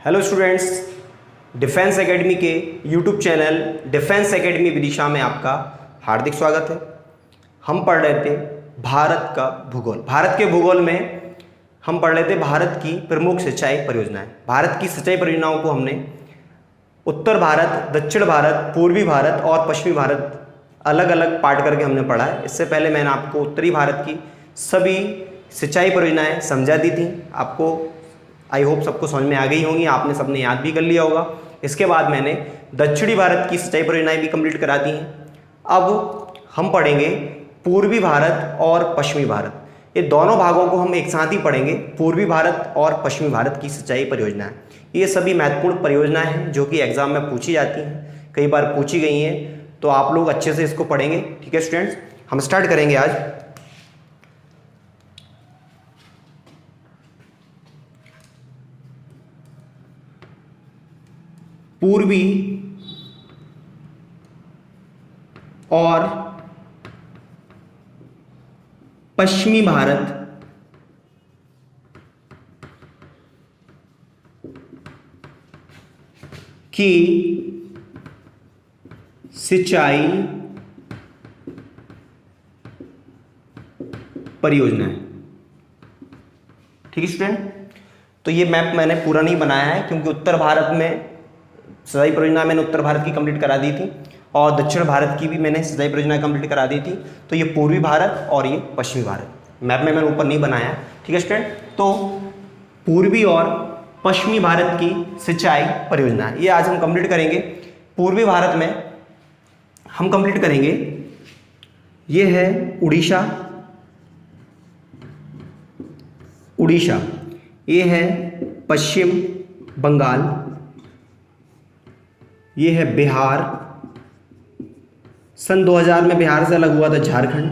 Hello students, defence academy के YouTube channel defence academy Vidisha में आपका हार्दिक स्वागत है। हम पढ़ रहे थे भारत का भूगोल। भारत के भूगोल में हम पढ़ रहे थे भारत की प्रमुख सिंचाई परियोजनाएं। भारत की सिंचाई परियोजनाओं को हमने उत्तर भारत, दक्षिण भारत, पूर्वी भारत और पश्चिमी भारत अलग अलग पार्ट करके हमने पढ़ा है। इससे पहले मैंने आपको उत्तरी भारत की सभी सिंचाई परियोजनाएं समझा दी थी। आपको आई होप सबको समझ में आ गई होंगी, आपने सबने याद भी कर लिया होगा। इसके बाद मैंने दक्षिणी भारत की सिंचाई परियोजनाएं भी कंप्लीट करा दी हैं। अब हम पढ़ेंगे पूर्वी भारत और पश्चिमी भारत। ये दोनों भागों को हम एक साथ ही पढ़ेंगे, पूर्वी भारत और पश्चिमी भारत की सिंचाई परियोजनाएं। ये सभी महत्वपूर्ण परियोजनाएं हैं जो कि एग्जाम में पूछी जाती हैं, कई बार पूछी गई हैं, तो आप लोग अच्छे से इसको पढ़ेंगे। ठीक है स्टूडेंट्स, हम स्टार्ट करेंगे आज। पूर्वी और पश्चिमी भारत की सिंचाई परियोजनाएं। ठीक है स्टूडेंट, तो ये मैप मैंने पूरा नहीं बनाया है क्योंकि उत्तर भारत में सिंचाई परियोजना मैंने उत्तर भारत की कंप्लीट करा दी थी और दक्षिण भारत की भी मैंने सिंचाई परियोजना कंप्लीट करा दी थी। तो ये पूर्वी भारत और ये पश्चिमी भारत मैप में मैंने ऊपर नहीं बनाया है। ठीक है स्टूडेंट, तो पूर्वी और पश्चिमी भारत की सिंचाई परियोजना ये आज हम कंप्लीट करेंगे। पूर्वी भारत में हम कंप्लीट करेंगे, ये है उड़ीसा, ये है पश्चिम बंगाल, ये है बिहार। सन 2000 में बिहार से अलग हुआ था झारखंड,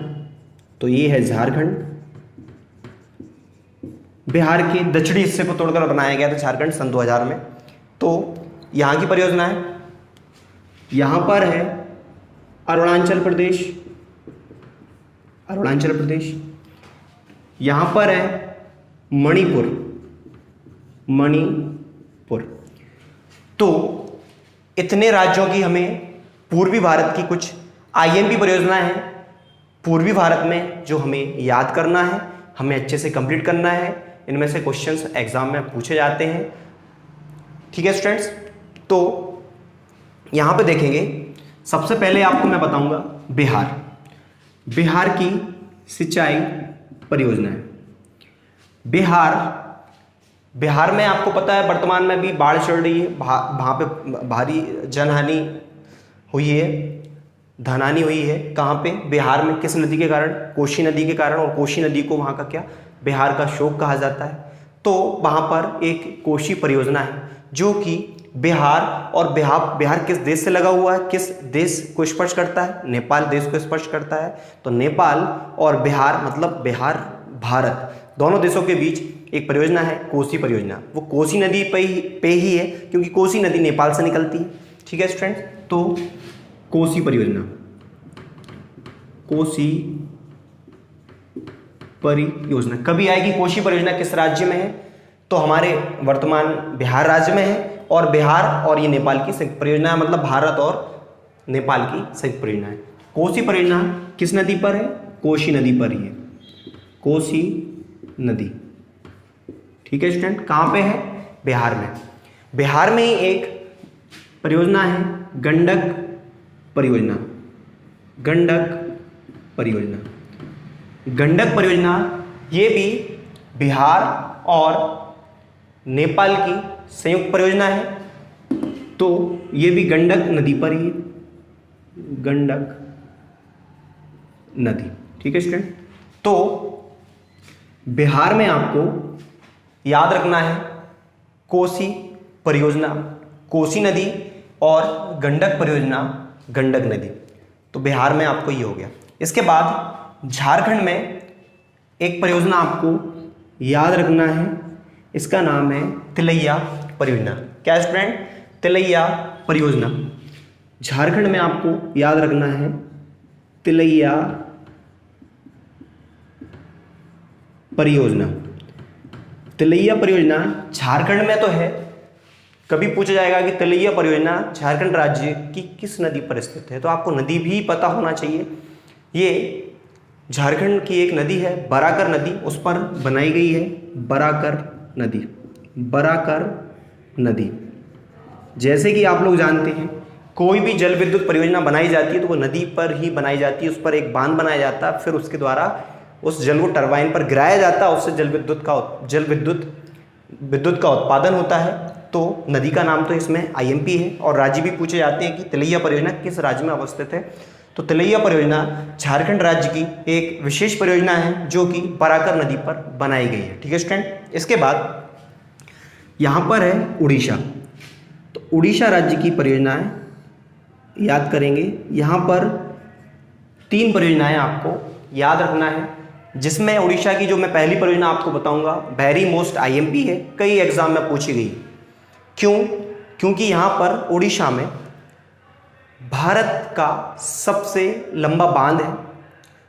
तो ये है झारखंड। बिहार के दक्षिणी हिस्से को तोड़कर बनाया गया था झारखंड सन 2000 में। तो यहाँ की परियोजना है, यहाँ पर है अरुणाचल प्रदेश, यहाँ पर है मणिपुर। तो इतने राज्यों की हमें पूर्वी भारत की कुछ आईएमपी परियोजनाएं हैं पूर्वी भारत में जो हमें याद करना है, हमें अच्छे से कंप्लीट करना है। इनमें से क्वेश्चंस एग्जाम में पूछे जाते हैं। ठीक है स्टूडेंट्स, तो यहां पे देखेंगे, सबसे पहले आपको मैं बताऊंगा बिहार की सिंचाई परियोजनाएं। बिहार में आपको पता है वर्तमान में भी बाढ़ चल रही है, वहाँ पे भारी जनहानि हुई है, धनहानि हुई है। कहाँ पे? बिहार में। किस नदी के कारण? कोसी नदी के कारण। और कोसी नदी को वहाँ का क्या, बिहार का शोक कहा जाता है। तो वहाँ पर एक कोसी परियोजना है जो कि बिहार और बिहार किस देश से लगा हुआ है, किस देश को स्पर्श करता है? नेपाल देश को स्पर्श करता है। तो नेपाल और बिहार मतलब बिहार भारत दोनों देशों के बीच एक परियोजना है कोसी परियोजना। वो कोसी नदी पे ही है क्योंकि कोसी नदी नेपाल से निकलती है। ठीक है स्टूडेंट्स, तो कोसी परियोजना कभी आएगी? कोसी परियोजना किस राज्य में है? तो हमारे वर्तमान बिहार राज्य में है। और बिहार और ये नेपाल की संयुक्त परियोजना है, मतलब भारत और नेपाल की संयुक्त परियोजना है। कोसी परियोजना किस नदी पर है? कोसी नदी पर ही है, कोसी नदी। ठीक है स्टूडेंट, कहाँ पे है? बिहार में। बिहार में एक परियोजना है गंडक परियोजना। गंडक परियोजना ये भी बिहार और नेपाल की संयुक्त परियोजना है। तो ये भी गंडक नदी पर ही है, गंडक नदी। ठीक है स्टूडेंट, तो बिहार में आपको याद रखना है कोसी परियोजना, कोसी नदी, और गंडक परियोजना, गंडक नदी। तो बिहार में आपको ये हो गया। इसके बाद झारखंड में एक परियोजना आपको याद रखना है, इसका नाम है तिलैया परियोजना। क्या स्टूडेंट? तिलैया परियोजना। झारखंड में आपको याद रखना है तिलैया परियोजना। तिलैया परियोजना झारखंड में तो है कभी पूछा जाएगा कि तलैया परियोजना झारखंड राज्य की किस नदी पर स्थित है, तो आपको नदी भी पता होना चाहिए। ये झारखंड की एक नदी है बराकर नदी, उस पर बनाई गई है बराकर नदी। बराकर नदी, जैसे कि आप लोग जानते हैं कोई भी जल विद्युत परियोजना बनाई जाती है तो वो नदी पर ही बनाई जाती है, उस पर एक बांध बनाया जाता है, फिर उसके द्वारा उस जल को टरबाइन पर गिराया जाता है, उससे विद्युत का उत्पादन होता है। तो नदी का नाम तो इसमें आईएमपी है। और राज्य भी पूछे जाते हैं कि तलैया परियोजना किस राज्य में अवस्थित है, तो तलैया परियोजना झारखंड राज्य की एक विशेष परियोजना है जो कि बराकर नदी पर बनाई गई है। ठीक है स्टूडेंट। इसके बाद यहाँ पर है उड़ीसा, तो उड़ीसा राज्य की परियोजनाएं याद करेंगे। यहाँ पर 3 परियोजनाएं आपको याद रखना है, जिसमें उड़ीसा की जो मैं पहली परियोजना आपको बताऊंगा वेरी मोस्ट आईएमपी है, कई एग्जाम में पूछी गई। क्यों? क्योंकि यहाँ पर उड़ीसा में भारत का सबसे लंबा बांध है,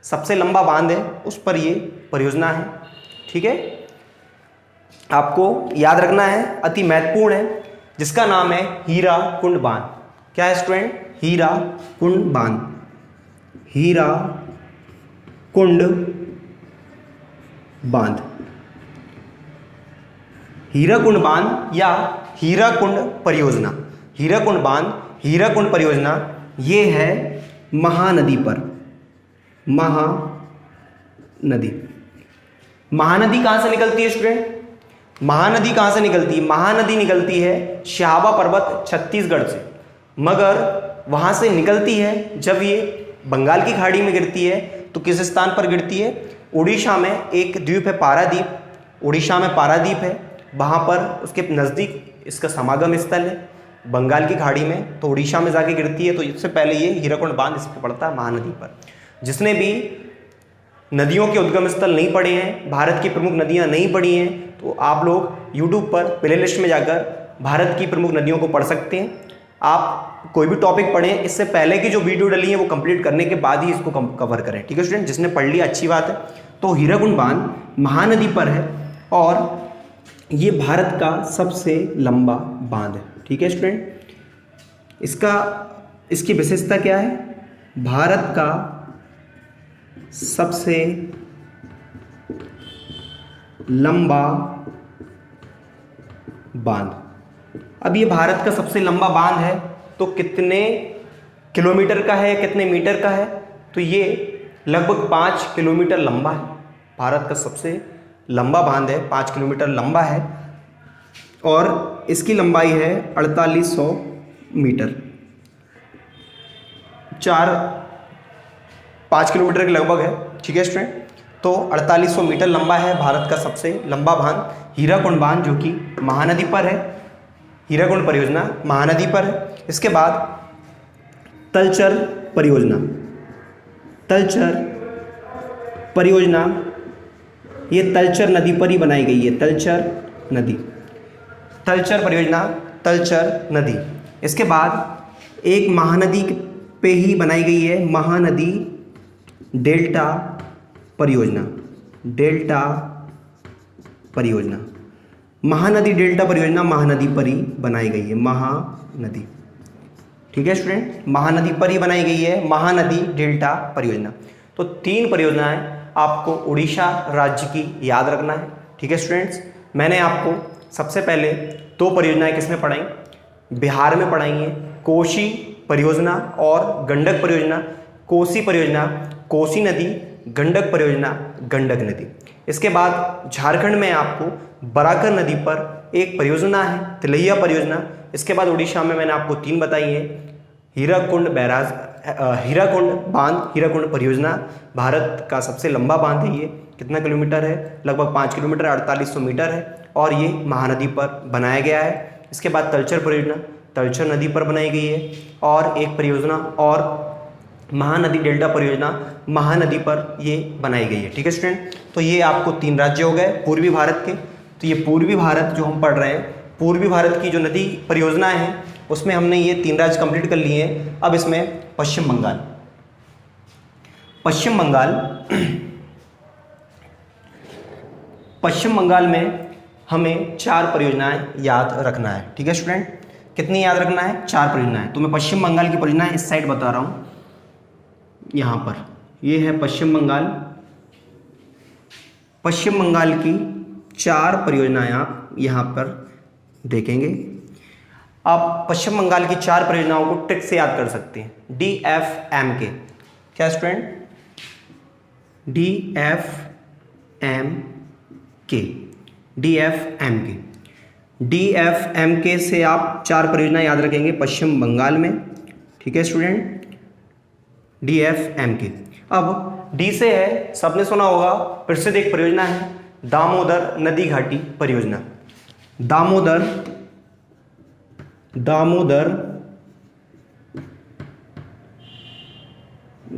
सबसे लंबा बांध है, उस पर ये परियोजना है। ठीक है, आपको याद रखना है, अति महत्वपूर्ण है, जिसका नाम है हीराकुंड बांध। क्या है स्टूडेंट? हीराकुंड बांध। हीराकुंड बांध, हीराकुंड बांध या हीराकुंड परियोजना। हीराकुंड बांध, हीराकुंड परियोजना ये है महानदी पर। महानदी, महानदी कहाँ से निकलती है स्टूडेंट? महानदी कहाँ से निकलती है? महानदी निकलती है श्याबा पर्वत छत्तीसगढ़ से, मगर वहाँ से निकलती है जब ये बंगाल की खाड़ी में गिरती है तो किस स्थान पर गिरती है? उड़ीसा में एक द्वीप है पारादीप, उड़ीसा में पारादीप है, वहाँ पर उसके नज़दीक इसका समागम स्थल है बंगाल की खाड़ी में, तो उड़ीसा में जाके गिरती है। तो इससे पहले ये हीराकुंड बांध इस पर पड़ता है महानदी पर। जिसने भी नदियों के उद्गम स्थल नहीं पढ़े हैं, भारत की प्रमुख नदियाँ नहीं पढ़ी हैं, तो आप लोग यूट्यूब पर प्लेलिस्ट में जाकर भारत की प्रमुख नदियों को पढ़ सकते हैं। आप कोई भी टॉपिक पढ़ें, इससे पहले की जो वीडियो डली है वो कंप्लीट करने के बाद ही इसको कवर करें। ठीक है स्टूडेंट, जिसने पढ़ लिया अच्छी बात है। तो हीराकुंड बांध महानदी पर है और ये भारत का सबसे लंबा बांध है। ठीक है स्टूडेंट, इसकी विशेषता क्या है? भारत का सबसे लंबा बांध। अब ये भारत का सबसे लंबा बांध है तो कितने किलोमीटर का है, कितने मीटर का है? तो ये लगभग 5 किलोमीटर लंबा है। भारत का सबसे लंबा बांध है, 5 किलोमीटर लंबा है और इसकी लंबाई है 4800 मीटर। 5 किलोमीटर के लगभग है। ठीक है स्टूडेंट, तो 4800 मीटर लंबा है भारत का सबसे लंबा बांध हीराकुंड बांध, जो कि महानदी पर है। हीराकुंड परियोजना महानदी पर है। इसके बाद तलचर परियोजना। तलचर परियोजना ये तलचर नदी पर ही बनाई गई है। तलचर नदी, तलचर परियोजना, तलचर नदी। इसके बाद एक महानदी पे ही बनाई गई है महानदी डेल्टा परियोजना। डेल्टा परियोजना, महानदी डेल्टा परियोजना महानदी पर ही बनाई गई है। महानदी, ठीक है स्टूडेंट, महानदी पर ही बनाई गई है महानदी डेल्टा परियोजना। तो 3 परियोजनाएं आपको उड़ीसा राज्य की याद रखना है। ठीक है स्टूडेंट्स, मैंने आपको सबसे पहले 2 परियोजनाएं किसमें पढ़ाई? बिहार में पढ़ाई हैं, कोसी परियोजना और गंडक परियोजना। कोसी परियोजना कोसी नदी, गंडक परियोजना गंडक नदी। इसके बाद झारखंड में आपको बराकर नदी पर एक परियोजना है तिलैया परियोजना। इसके बाद उड़ीसा में मैंने आपको 3 बताई हैं, हीराकुंड बैराज, हीराकुंड बांध, हीराकुंड परियोजना भारत का सबसे लंबा बांध है। ये कितना किलोमीटर है? लगभग 5 किलोमीटर, 4800 मीटर है और ये महानदी पर बनाया गया है। इसके बाद तलचर परियोजना तलचर नदी पर बनाई गई है और एक परियोजना और महानदी डेल्टा परियोजना महानदी पर ये बनाई गई है। ठीक है स्टूडेंट, तो ये आपको 3 राज्य हो गए पूर्वी भारत के। तो ये पूर्वी भारत जो हम पढ़ रहे हैं, पूर्वी भारत की जो नदी परियोजनाएं हैं उसमें हमने ये 3 राज्य कंप्लीट कर लिए हैं। अब इसमें पश्चिम बंगाल, पश्चिम बंगाल, पश्चिम बंगाल में हमें 4 परियोजनाएं याद रखना है। ठीक है स्टूडेंट, कितनी याद रखना है? 4 परियोजनाएं। तो मैं पश्चिम बंगाल की परियोजनाएं इस साइड बता रहा हूँ, यहाँ पर ये है पश्चिम बंगाल। पश्चिम बंगाल की 4 परियोजनाएं आप यहाँ पर देखेंगे। आप पश्चिम बंगाल की 4 परियोजनाओं को ट्रिक से याद कर सकते हैं। DFMK, क्या स्टूडेंट? DFMK से आप 4 परियोजनाएं याद रखेंगे पश्चिम बंगाल में। ठीक है स्टूडेंट, DFMK। अब डी से है, सबने सुना होगा, प्रसिद्ध एक परियोजना है दामोदर नदी घाटी परियोजना। दामोदर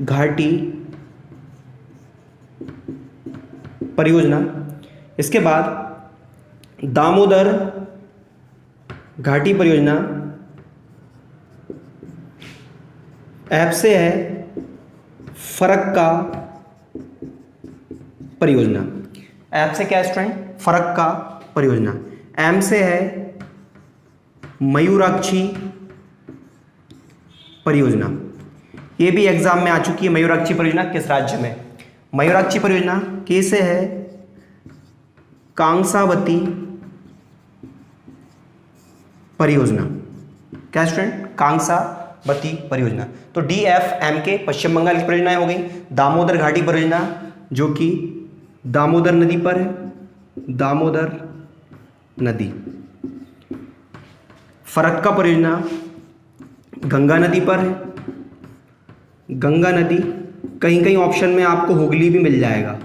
घाटी परियोजना। इसके बाद दामोदर घाटी परियोजना ऐप से है फरक्का परियोजना। ऐप से क्या है स्टूडेंट? फरक्का परियोजना। एम से है मयूराक्षी परियोजना। ये भी एग्जाम में आ चुकी है। मयूराक्षी परियोजना किस राज्य में? मयूराक्षी परियोजना। के से है कांसावती परियोजना। क्या स्टूडेंट? कांसावती परियोजना। तो DFMK पश्चिम बंगाल की परियोजनाएं हो गई। दामोदर घाटी परियोजना जो कि दामोदर नदी पर है, दामोदर नदी। फरक्का परियोजना गंगा नदी पर है, गंगा नदी। कहीं कहीं ऑप्शन में आपको हुगली भी मिल जाएगा।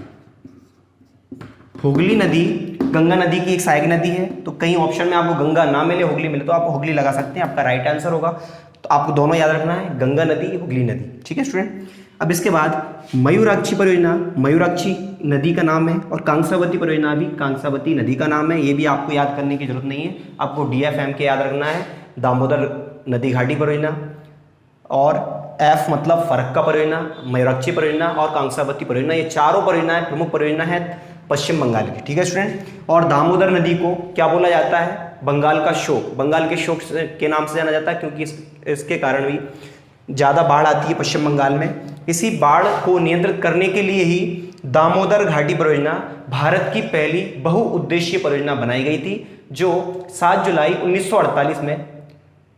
हुगली नदी गंगा नदी की एक सहायक नदी है, तो कहीं ऑप्शन में आपको गंगा ना मिले हुगली मिले तो आप हुगली लगा सकते हैं, आपका राइट आंसर होगा। तो आपको दोनों याद रखना है, गंगा नदी, हुगली नदी। ठीक है स्टूडेंट। अब इसके बाद मयूराक्षी परियोजना, मयूराक्षी नदी का नाम है, और कांसावती परियोजना भी कांसावती नदी का नाम है। ये भी आपको याद करने की जरूरत नहीं है, आपको DFMK याद रखना है, दामोदर नदी घाटी परियोजना, और F मतलब फरक्का परियोजना, मयूराक्षी परियोजना और कांसावती परियोजना। ये चारों परियोजनाएं प्रमुख परियोजना है पश्चिम बंगाल की। ठीक है स्टूडेंट। और दामोदर नदी को क्या बोला जाता है? बंगाल का शोक, बंगाल के शोक के नाम से जाना जाता है, क्योंकि इसके कारण भी ज़्यादा बाढ़ आती है पश्चिम बंगाल में। इसी बाढ़ को नियंत्रित करने के लिए ही दामोदर घाटी परियोजना भारत की पहली बहुउद्देशीय परियोजना बनाई गई थी, जो 7 जुलाई 1948 में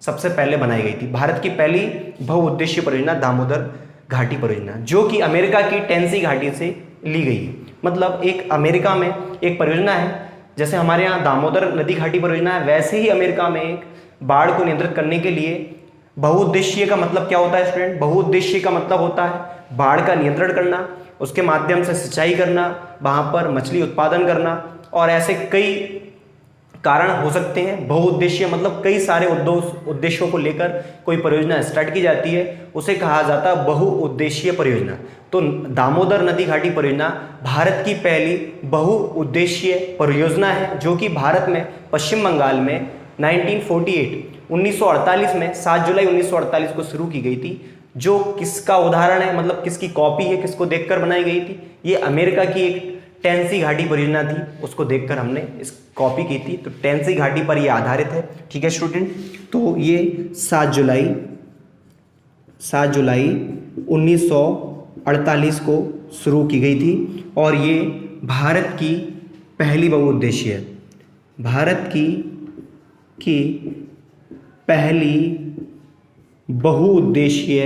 सबसे पहले बनाई गई थी। भारत की पहली बहुउद्देशीय परियोजना दामोदर घाटी परियोजना, जो कि अमेरिका की टेनेसी घाटी से ली गई है। मतलब एक अमेरिका में एक परियोजना है, जैसे हमारे यहाँ दामोदर नदी घाटी परियोजना है, वैसे ही अमेरिका में एक बाढ़ को नियंत्रित करने के लिए बहुउद्देशीय का मतलब क्या होता है स्टूडेंट? बहुउद्देशीय का मतलब होता है बाढ़ का नियंत्रण करना, उसके माध्यम से सिंचाई करना, वहाँ पर मछली उत्पादन करना, और ऐसे कई कारण हो सकते हैं। बहुउद्देशीय मतलब कई सारे उद्देश्यों को लेकर कोई परियोजना स्टार्ट की जाती है, उसे कहा जाता है बहुउद्देशीय परियोजना। तो दामोदर नदी घाटी परियोजना भारत की पहली बहुउद्देशीय परियोजना है, जो कि भारत में पश्चिम बंगाल में 1948 में 7 जुलाई 1948 को शुरू की गई थी। जो किसका उदाहरण है, मतलब किसकी कॉपी है, किसको देखकर बनाई गई थी? ये अमेरिका की एक टेनेसी घाटी परियोजना थी, उसको देखकर हमने इस कॉपी की थी। तो टेनेसी घाटी पर ये आधारित है। ठीक है स्टूडेंट। तो ये 7 जुलाई 1948 को शुरू की गई थी, और ये भारत की पहली बहुउद्देशीय, भारत की पहली बहुउद्देशीय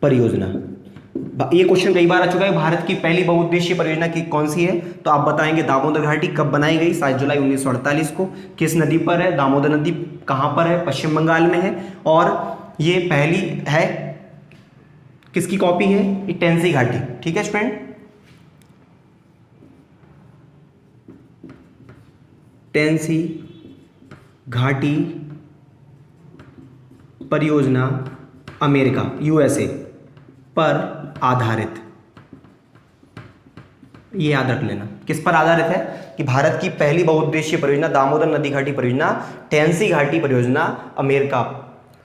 परियोजना। ये क्वेश्चन कई बार आ चुका है, भारत की पहली बहुउद्देशीय परियोजना की कौन सी है? तो आप बताएंगे दामोदर घाटी। कब बनाई गई? 7 जुलाई 1948 को। किस नदी पर है? दामोदर नदी कहाँ पर है? पश्चिम बंगाल में है। और ये पहली है, किसकी कॉपी है? ये टेनेसी घाटी। ठीक है स्टूडेंट। टेनेसी घाटी परियोजना अमेरिका USA पर आधारित। ये याद रख लेना, किस पर आधारित है? कि भारत की पहली बहुउद्देशीय परियोजना दामोदर नदी घाटी परियोजना टेनेसी घाटी परियोजना अमेरिका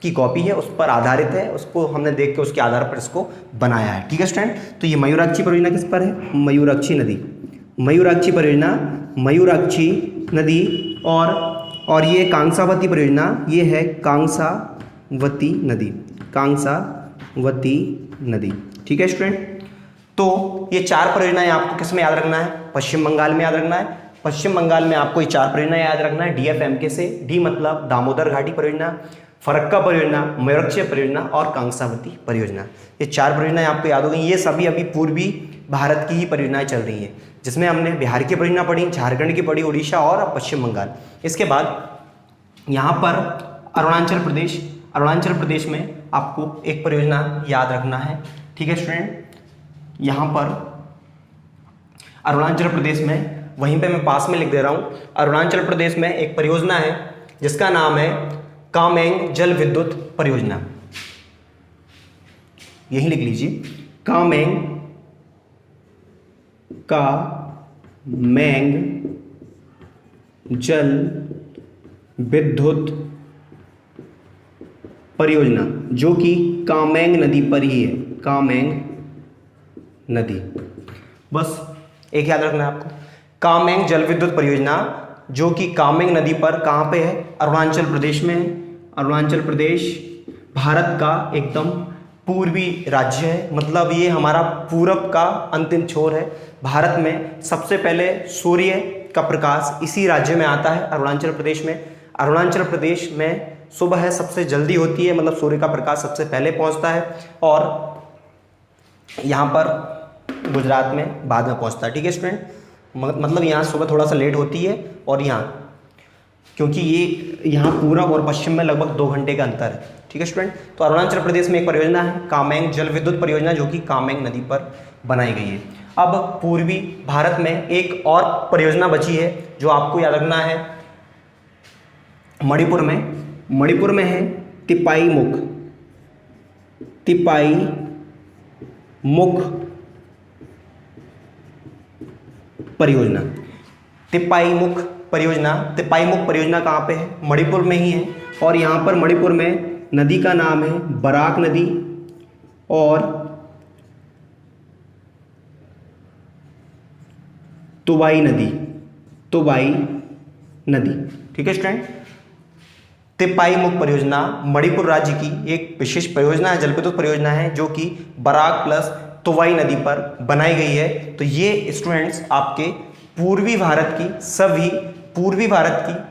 की कॉपी है, उस पर आधारित है, उसको हमने देख के उसके आधार पर इसको बनाया है। ठीक है स्टूडेंट, तो ये मयूराक्षी परियोजना किस पर है? मयूराक्षी नदी, मयूराक्षी परियोजना, मयूराक्षी नदी। और ये कांसावती परियोजना, ये है कांसावती नदी, कांसावती नदी। ठीक है स्टूडेंट, तो ये 4 परियोजनाएं आपको किस में याद रखना है? पश्चिम बंगाल में याद रखना है। पश्चिम बंगाल में आपको ये 4 परियोजनाएं याद रखना है, DFMK से। डी मतलब दामोदर घाटी परियोजना, फरक्का परियोजना, मयूराक्षी परियोजना और कांसावती परियोजना। ये 4 परियोजनाएं आपको याद हो गई। ये सभी अभी पूर्वी भारत की ही परियोजनाएं चल रही हैं, जिसमें हमने बिहार की परियोजना पढ़ी, झारखंड की पढ़ी, उड़ीसा और पश्चिम बंगाल। इसके बाद यहाँ पर अरुणाचल प्रदेश में आपको एक परियोजना याद रखना है। ठीक है स्टूडेंट, यहाँ पर अरुणाचल प्रदेश में, वहीं पे मैं पास में लिख दे रहा हूँ, अरुणाचल प्रदेश में एक परियोजना है जिसका नाम है कामेंग जल विद्युत परियोजना। यही लिख लीजिए, कामेंग जल विद्युत परियोजना, जो कि कामेंग नदी पर ही है, कामेंग नदी। बस एक याद रखना है आपको, कामेंग जल विद्युत परियोजना जो कि कामेंग नदी पर कहाँ पे है? अरुणाचल प्रदेश में है। अरुणाचल प्रदेश भारत का एकदम पूर्वी राज्य है, मतलब ये हमारा पूरब का अंतिम छोर है। भारत में सबसे पहले सूर्य का प्रकाश इसी राज्य में आता है, अरुणाचल प्रदेश में। अरुणाचल प्रदेश में सुबह सबसे जल्दी होती है, मतलब सूर्य का प्रकाश सबसे पहले पहुंचता है, और यहाँ पर गुजरात में बाद में पहुँचता है। ठीक है स्टूडेंट, मतलब यहाँ सुबह थोड़ा सा लेट होती है, और यहाँ क्योंकि ये यहाँ पूरब और पश्चिम में लगभग 2 घंटे का अंतर है। ठीक है स्टूडेंट, तो अरुणाचल प्रदेश में एक परियोजना है कामेंग जल विद्युत परियोजना, जो कि कामेंग नदी पर बनाई गई है। अब पूर्वी भारत में एक और परियोजना बची है जो आपको याद रखना है, मणिपुर में है तिपाई मुख परियोजना। तिपाई मुख परियोजना कहाँ पे है? मणिपुर में ही है, और यहाँ पर मणिपुर में नदी का नाम है बराक नदी और तुवाई नदी। ठीक है स्टूडेंट, तिपाई मुख परियोजना मणिपुर राज्य की एक विशेष परियोजना है, जलविद्युत परियोजना है, जो कि बराक प्लस तुवाई नदी पर बनाई गई है। तो ये स्टूडेंट्स आपके पूर्वी भारत की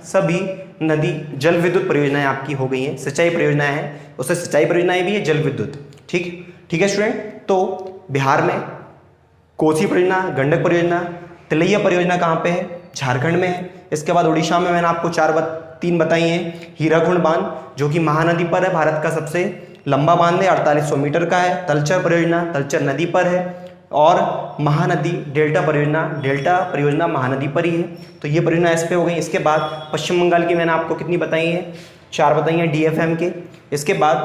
सभी नदी जल विद्युत परियोजनाएं आपकी हो गई हैं। सिंचाई परियोजनाएं हैं, उससे सिंचाई परियोजनाएं भी है, जल विद्युत। ठीक है स्टूडेंट, तो बिहार में कोसी परियोजना, गंडक परियोजना, तिलैया परियोजना कहाँ पे है? झारखंड में है। इसके बाद उड़ीसा में मैंने आपको 3 बताई हैं। हीराकुंड बांध जो कि महानदी पर है, भारत का सबसे लंबा बांध है, 4800 मीटर का है। तलचर परियोजना तलचर नदी पर है, और महानदी डेल्टा परियोजना महानदी पर ही है। तो ये परियोजना इस पे हो गई। इसके बाद पश्चिम बंगाल की मैंने आपको कितनी बताई है? 4 बताई हैं, DFMK। इसके बाद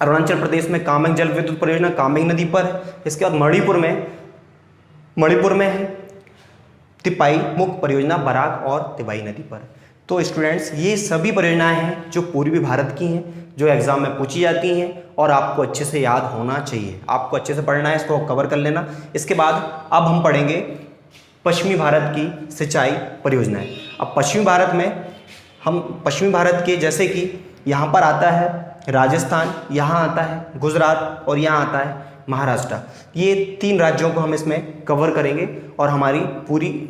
अरुणाचल प्रदेश में कामेंग जल विद्युत परियोजना कामेंग नदी पर है। इसके बाद मणिपुर में है तिपाई मुख परियोजना बराक और तिवाई नदी पर। तो स्टूडेंट्स, ये सभी परियोजनाएं हैं जो पूर्वी भारत की हैं, जो एग्जाम में पूछी जाती हैं, और आपको अच्छे से याद होना चाहिए। आपको अच्छे से पढ़ना है, इसको कवर कर लेना। इसके बाद अब हम पढ़ेंगे पश्चिमी भारत की सिंचाई परियोजनाएं। अब पश्चिमी भारत के जैसे कि यहाँ पर आता है राजस्थान, यहाँ आता है गुजरात, और यहाँ आता है महाराष्ट्र। ये 3 राज्यों को हम इसमें कवर करेंगे, और हमारी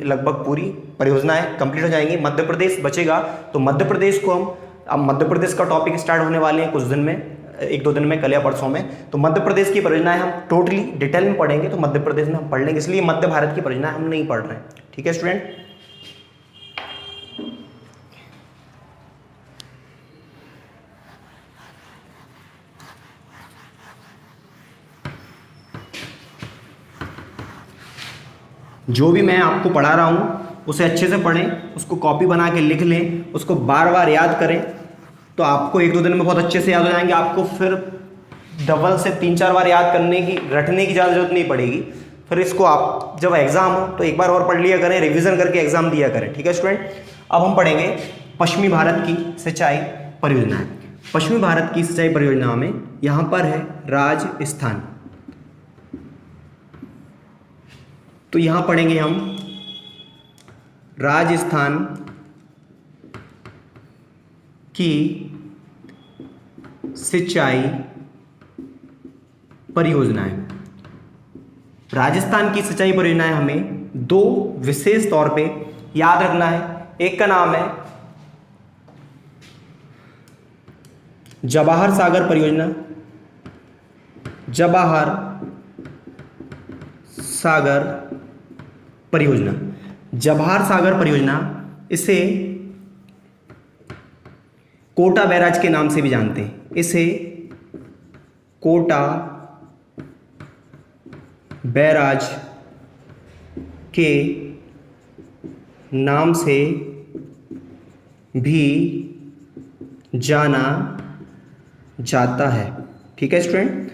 लगभग पूरी परियोजनाएं कंप्लीट हो जाएंगी। मध्य प्रदेश बचेगा, तो मध्य प्रदेश को अब मध्य प्रदेश का टॉपिक स्टार्ट होने वाले हैं कुछ दिन में, 1-2 दिन में, कल या परसों में। तो मध्य प्रदेश की परियोजनाएं हम टोटली डिटेल में पढ़ेंगे, तो मध्य प्रदेश में हम पढ़ लेंगे, इसलिए मध्य भारत की परियोजनाएं हम नहीं पढ़ रहे हैं। ठीक है स्टूडेंट, जो भी मैं आपको पढ़ा रहा हूँ उसे अच्छे से पढ़ें, उसको कॉपी बना के लिख लें, उसको बार बार याद करें, तो आपको 1-2 दिन में बहुत अच्छे से याद हो जाएंगे। आपको फिर डबल से 3-4 बार याद रटने की ज़्यादा जरूरत नहीं पड़ेगी। फिर इसको आप जब एग्जाम हो तो एक बार और पढ़ लिया करें, रिवीजन करके एग्जाम दिया करें। ठीक है स्टूडेंट, अब हम पढ़ेंगे पश्चिमी भारत की सिंचाई परियोजनाएं। पश्चिमी भारत की सिंचाई परियोजनाओं में यहाँ पर है राजस्थान। तो यहाँ पढ़ेंगे हम राजस्थान की सिंचाई परियोजनाएं। राजस्थान की सिंचाई परियोजनाएं हमें दो विशेष तौर पे याद रखना है। एक का नाम है जवाहर सागर परियोजना, जवाहर सागर परियोजना। जवाहर सागर परियोजना, इसे कोटा बैराज के नाम से भी जानते हैं। इसे कोटा बैराज के नाम से भी जाना जाता है। ठीक है स्टूडेंट,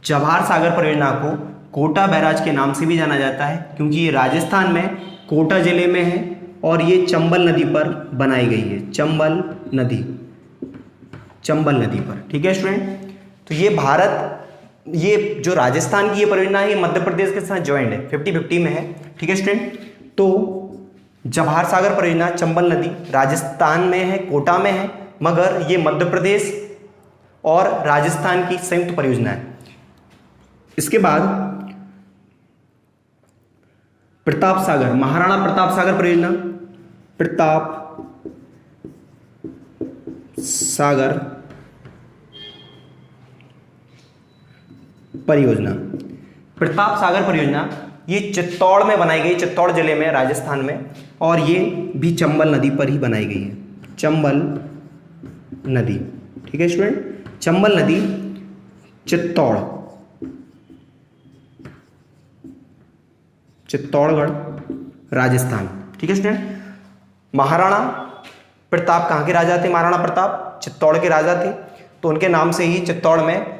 जवाहर सागर परियोजना को कोटा बैराज के नाम से भी जाना जाता है क्योंकि ये राजस्थान में कोटा जिले में है और ये चंबल नदी पर बनाई गई है। चंबल नदी पर। ठीक है स्टूडेंट, तो ये जो राजस्थान की ये परियोजना है ये मध्य प्रदेश के साथ ज्वाइंट है, 50-50 में है। ठीक है स्टूडेंट, तो जवाहर सागर परियोजना चंबल नदी राजस्थान में है, कोटा में है, मगर ये मध्य प्रदेश और राजस्थान की संयुक्त परियोजना है। इसके बाद प्रताप सागर, महाराणा प्रताप सागर परियोजना, प्रताप सागर परियोजना। प्रताप सागर परियोजना ये चित्तौड़ में बनाई गई, चित्तौड़ जिले में राजस्थान में, और ये भी चंबल नदी पर ही बनाई गई है। चंबल नदी। ठीक है स्टूडेंट, चंबल नदी, चित्तौड़गढ़ राजस्थान। ठीक है स्टूडेंट, महाराणा प्रताप कहाँ के राजा थे? महाराणा प्रताप चित्तौड़ के राजा थे, तो उनके नाम से ही चित्तौड़ में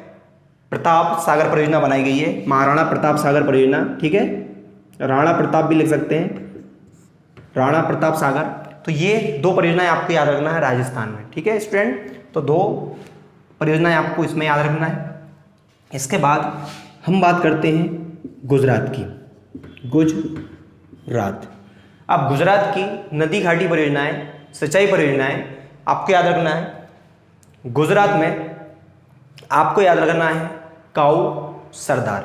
प्रताप सागर परियोजना बनाई गई है, महाराणा प्रताप सागर परियोजना। ठीक है, राणा प्रताप भी लिख सकते हैं, राणा प्रताप सागर। तो ये दो परियोजनाएं आपको याद रखना है राजस्थान में। ठीक है स्टूडेंट, तो दो परियोजनाएं आपको इसमें याद रखना है। इसके बाद हम बात करते हैं गुजरात की। गुजरात, अब गुजरात की नदी घाटी परियोजनाएं, सिंचाई परियोजनाएं आपको याद रखना है। गुजरात में आपको याद रखना है काऊ सरदार।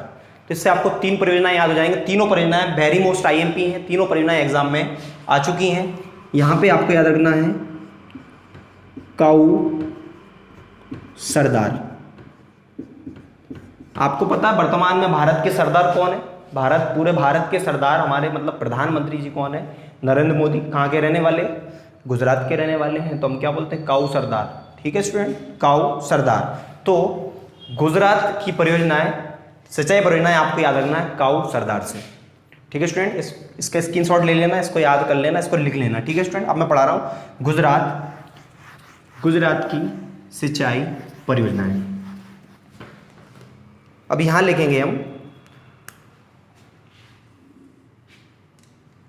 तो इससे आपको तीन परियोजनाएं याद हो जाएंगे। तीनों परियोजनाएं वेरी मोस्ट आईएमपी हैं, तीनों परियोजनाएं एग्जाम में आ चुकी हैं। यहाँ पे आपको याद रखना है काऊ सरदार। आपको पता है वर्तमान में भारत के सरदार कौन है? पूरे भारत के सरदार हमारे मतलब प्रधानमंत्री जी कौन है? नरेंद्र मोदी। कहाँ के रहने वाले? गुजरात के रहने वाले हैं, तो हम क्या बोलते हैं? काऊ सरदार। ठीक है स्टूडेंट, काऊ सरदार। तो गुजरात की परियोजनाएं, सिंचाई परियोजनाएं आपको याद रखना है काऊ सरदार से। ठीक है स्टूडेंट, इसका स्क्रीनशॉट ले लेना, इसको याद कर लेना, इसको लिख लेना। ठीक है स्टूडेंट, अब मैं पढ़ा रहा हूँ गुजरात की सिंचाई परियोजनाएं। अब यहां लिखेंगे हम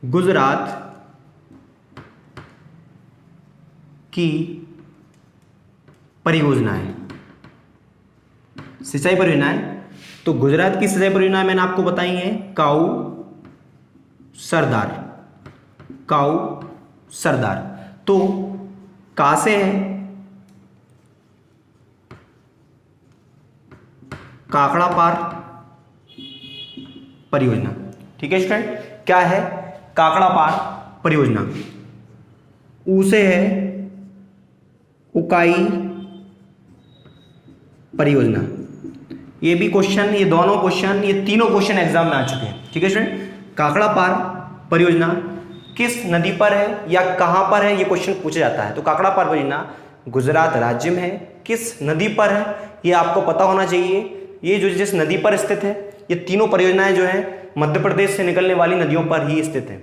गुजरात की परियोजनाएं, सिंचाई परियोजनाएं। तो गुजरात की सिंचाई परियोजनाएं मैंने आपको बताई हैं काऊ सरदार। तो कहां से है? काकड़ा पार परियोजना। ठीक है स्टूडेंट, क्या है? काकड़ा पार परियोजना। ऊ से है उकाई परियोजना। ये भी क्वेश्चन, ये दोनों क्वेश्चन, ये तीनों क्वेश्चन एग्जाम में आ चुके हैं। ठीक है स्टूडेंट, काकड़ा पार परियोजना किस नदी पर है या कहां पर है, ये क्वेश्चन पूछा जाता है। तो काकड़ा पार परियोजना गुजरात राज्य में है, किस नदी पर है ये आपको पता होना चाहिए। ये जो जिस नदी पर स्थित है, ये तीनों परियोजनाएं जो हैं मध्य प्रदेश से निकलने वाली नदियों पर ही स्थित है।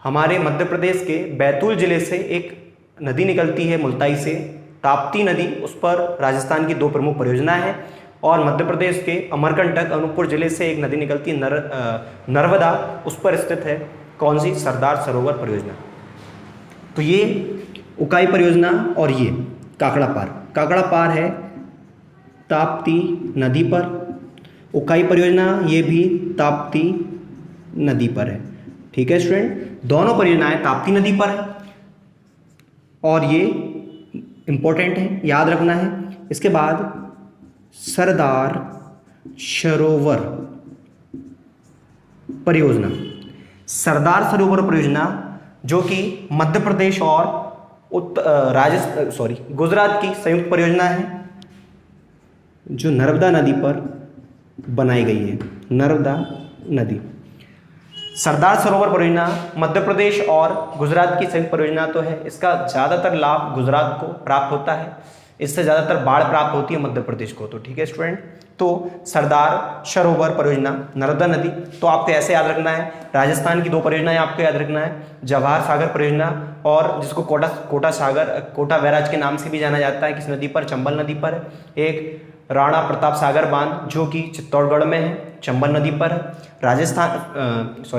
हमारे मध्य प्रदेश के बैतूल जिले से एक नदी निकलती है मुल्ताई से, ताप्ती नदी, उस पर राजस्थान की दो प्रमुख परियोजनाएं हैं। और मध्य प्रदेश के अमरकंटक अनूपपुर जिले से एक नदी निकलती है नर्मदा, उस पर स्थित है कौन सी? सरदार सरोवर परियोजना। तो ये उकाई परियोजना और ये काकड़ा पार। काकड़ा पार है ताप्ती नदी पर। उकाई परियोजना ये भी ताप्ती नदी पर है। ठीक है स्टूडेंट, दोनों परियोजनाएं ताप्ती नदी पर है और ये इंपॉर्टेंट है, याद रखना है। इसके बाद सरदार सरोवर परियोजना, सरदार सरोवर परियोजना जो कि मध्य प्रदेश और गुजरात की संयुक्त परियोजना है जो नर्मदा नदी पर बनाई गई है। नर्मदा नदी, सरदार सरोवर परियोजना मध्य प्रदेश और गुजरात की संयुक्त परियोजना तो है। इसका ज़्यादातर लाभ गुजरात को प्राप्त होता है, इससे ज़्यादातर बाढ़ प्राप्त होती है मध्य प्रदेश को। तो ठीक है स्टूडेंट, तो सरदार सरोवर परियोजना नर्मदा नदी, तो आपको ऐसे याद रखना है। राजस्थान की दो परियोजनाएं आपको याद रखना है, जवाहर सागर परियोजना और जिसको कोटा बैराज के नाम से भी जाना जाता है, किस नदी पर, चंबल नदी पर है। एक राणा प्रताप सागर बांध जो कि चित्तौड़गढ़ में है, चंबल नदी पर है।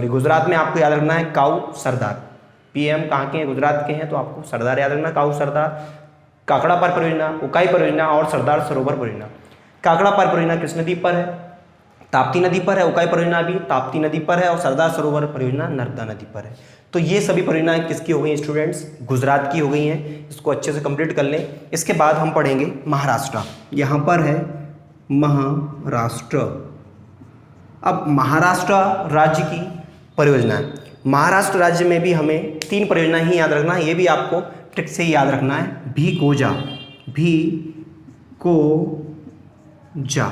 गुजरात में आपको याद रखना है काऊ सरदार। पीएम कहाँ के हैं, गुजरात के हैं, तो आपको सरदार याद रखना, काऊ सरदार। काकड़ा पार परियोजना, उकाई परियोजना और सरदार सरोवर परियोजना। काकड़ा पार परियोजना किस नदी पर है, ताप्ती नदी पर है। उकाई परियोजना भी ताप्ती नदी पर है और सरदार सरोवर परियोजना नर्मदा नदी पर है। तो ये सभी परियोजनाएं किसकी हो गई स्टूडेंट्स, गुजरात की हो गई हैं। इसको अच्छे से कंप्लीट कर लें। इसके बाद हम पढ़ेंगे महाराष्ट्र। यहाँ पर है महाराष्ट्र। अब महाराष्ट्र राज्य की परियोजनाएं, महाराष्ट्र राज्य में भी हमें 3 परियोजनाएं ही याद रखना है, ये भी आपको ट्रिक से ही याद रखना है। भी को जा,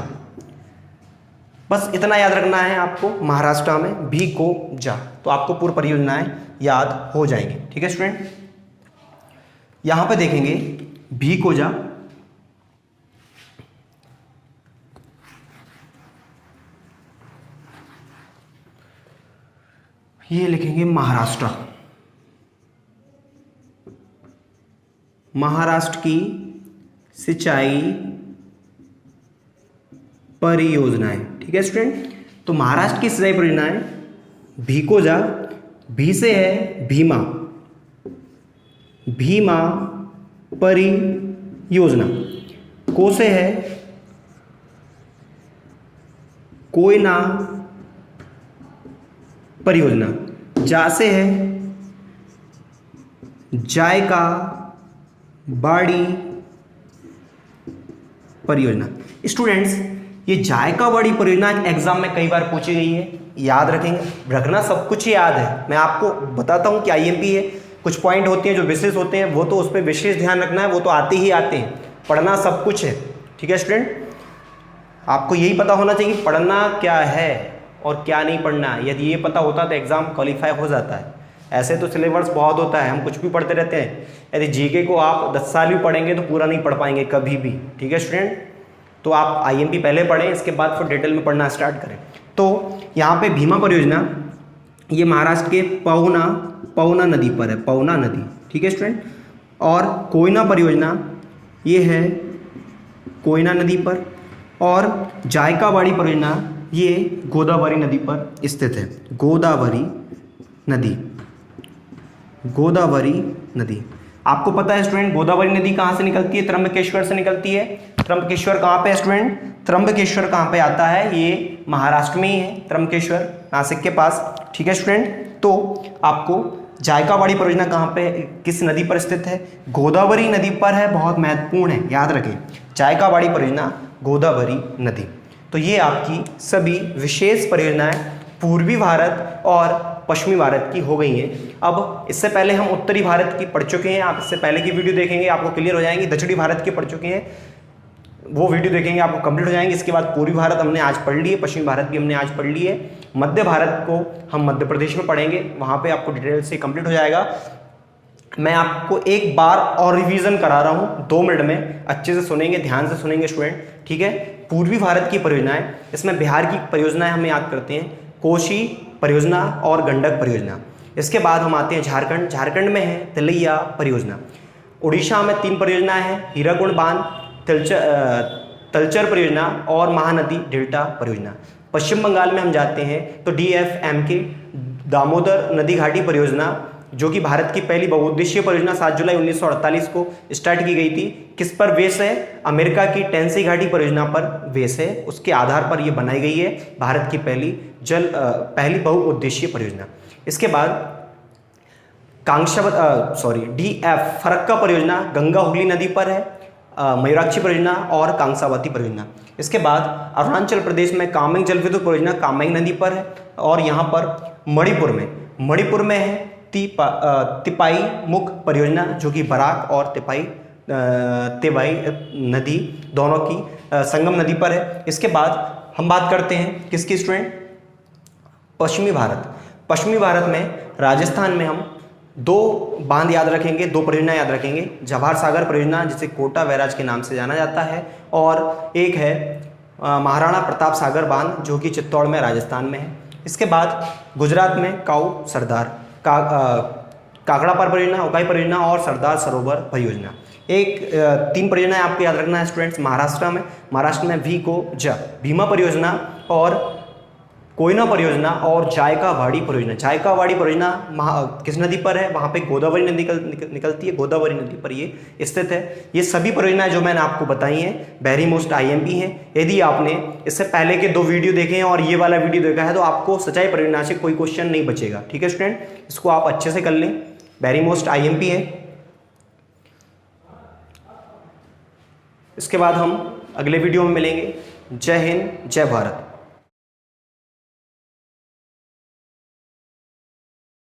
बस इतना याद रखना है आपको। महाराष्ट्र में भी को जा, तो आपको पूर्व परियोजनाएं याद हो जाएंगी। ठीक है स्टूडेंट, यहां पे देखेंगे भी को जा, ये लिखेंगे महाराष्ट्र। महाराष्ट्र की सिंचाई परियोजनाएं। ठीक है स्टूडेंट, तो महाराष्ट्र की सिंचाई परियोजनाएं, भी को जा, भी से है भीमा परियोजना, को से है कोयना परियोजना, जा से है जायका बाड़ी परियोजना। स्टूडेंट्स, ये जायका बाड़ी परियोजना एग्जाम में कई बार पूछी गई है, याद रखेंगे। रखना सब कुछ ही याद है, मैं आपको बताता हूँ कि आईएमपी है, कुछ पॉइंट होते हैं जो विशेष होते हैं, वो तो उस पर विशेष ध्यान रखना है, वो तो आते ही आते हैं। पढ़ना सब कुछ है। ठीक है स्टूडेंट, आपको यही पता होना चाहिए पढ़ना क्या है और क्या नहीं पढ़ना। यदि ये पता होता तो एग्जाम क्वालिफाई हो जाता है। ऐसे तो सिलेबस बहुत होता है, हम कुछ भी पढ़ते रहते हैं। यदि जीके को आप 10 साल भी पढ़ेंगे तो पूरा नहीं पढ़ पाएंगे कभी भी। ठीक है स्टूडेंट, तो आप आईएमपी पहले पढ़ें, इसके बाद फिर डिटेल में पढ़ना स्टार्ट करें। तो यहाँ पे भीमा परियोजना ये महाराष्ट्र के पहुना नदी पर है, पहुना नदी। ठीक है स्टूडेंट, और कोयना परियोजना ये है कोयना नदी पर, और जायका बाड़ी परियोजना ये गोदावरी नदी पर स्थित है। गोदावरी नदी आपको पता है स्टूडेंट, गोदावरी नदी कहाँ से निकलती है, त्र्यंबकेश्वर से निकलती है। त्र्यंबकेश्वर कहाँ पे है स्टूडेंट, त्र्यंबकेश्वर कहाँ पे आता है, ये महाराष्ट्र में ही है, त्र्यंबकेश्वर नासिक के पास। ठीक है स्टूडेंट, तो आपको जायका बाड़ी परियोजना कहाँ पे, किस नदी पर स्थित है, गोदावरी नदी पर है। बहुत महत्वपूर्ण है, याद रखें, जायका बाड़ी परियोजना गोदावरी नदी। तो ये आपकी सभी विशेष परियोजनाएं पूर्वी भारत और पश्चिमी भारत की हो गई हैं। अब इससे पहले हम उत्तरी भारत की पढ़ चुके हैं, आप इससे पहले की वीडियो देखेंगे आपको क्लियर हो जाएंगी। दक्षिणी भारत की पढ़ चुके हैं, वो वीडियो देखेंगे आपको कंप्लीट हो जाएंगे। इसके बाद पूर्वी भारत हमने आज पढ़ ली है, पश्चिमी भारत भी हमने आज पढ़ ली है। मध्य भारत को हम मध्य प्रदेश में पढ़ेंगे, वहाँ पे आपको डिटेल से कंप्लीट हो जाएगा। मैं आपको एक बार और रिवीजन करा रहा हूँ 2 मिनट में, अच्छे से सुनेंगे, ध्यान से सुनेंगे स्टूडेंट। ठीक है, पूर्वी भारत की परियोजनाएं, इसमें बिहार की परियोजनाएं हम याद करते हैं, कोशी परियोजना और गंडक परियोजना। इसके बाद हम आते हैं झारखंड में है तिलैया परियोजना। उड़ीसा में 3 परियोजनाएं हैं, हीराकुंड बांध, तलचर परियोजना और महानदी डेल्टा परियोजना। पश्चिम बंगाल में हम जाते हैं तो DFMK दामोदर नदी घाटी परियोजना, जो कि भारत की पहली बहुउद्देशीय परियोजना 7 जुलाई 1948 को स्टार्ट की गई थी। किस पर बेस है? अमेरिका की टेनेसी घाटी परियोजना पर बेस है, उसके आधार पर यह बनाई गई है भारत की पहली बहुउद्देशीय परियोजना। इसके बाद DF फरक्का परियोजना गंगा हुगली नदी पर है, मयूराक्षी परियोजना और कांसावती परियोजना। इसके बाद अरुणाचल प्रदेश में कामेंग जलविद्युत परियोजना कामेंग नदी पर है, और यहाँ पर मणिपुर में है तिपाई मुख परियोजना, जो कि बराक और तेबाई नदी दोनों की संगम नदी पर है। इसके बाद हम बात करते हैं किसकी स्टूडेंट? पश्चिमी भारत में राजस्थान में हम 2 बांध याद रखेंगे, 2 परियोजना याद रखेंगे। जवाहर सागर परियोजना, जिसे कोटा बैराज के नाम से जाना जाता है, और एक है महाराणा प्रताप सागर बांध, जो कि चित्तौड़ में राजस्थान में है। इसके बाद गुजरात में काकड़ापार परियोजना, उकाई परियोजना और सरदार सरोवर परियोजना। 3 परियोजनाएं आपको याद रखना है स्टूडेंट्स। महाराष्ट्र में भीमा परियोजना और कोयना परियोजना और जायकावाड़ी परियोजना किस नदी पर है? वहाँ पे गोदावरी नदी निकलती है, गोदावरी नदी पर ये स्थित है। ये सभी परियोजनाएं जो मैंने आपको बताई हैं वेरी मोस्ट IMP हैं। यदि आपने इससे पहले के 2 वीडियो देखे हैं और ये वाला वीडियो देखा है तो आपको सिंचाई परियोजना से कोई क्वेश्चन नहीं बचेगा। ठीक है स्टूडेंट, इसको आप अच्छे से कर लें, वेरी मोस्ट IMP है। इसके बाद हम अगले वीडियो में मिलेंगे। जय हिंद, जय भारत।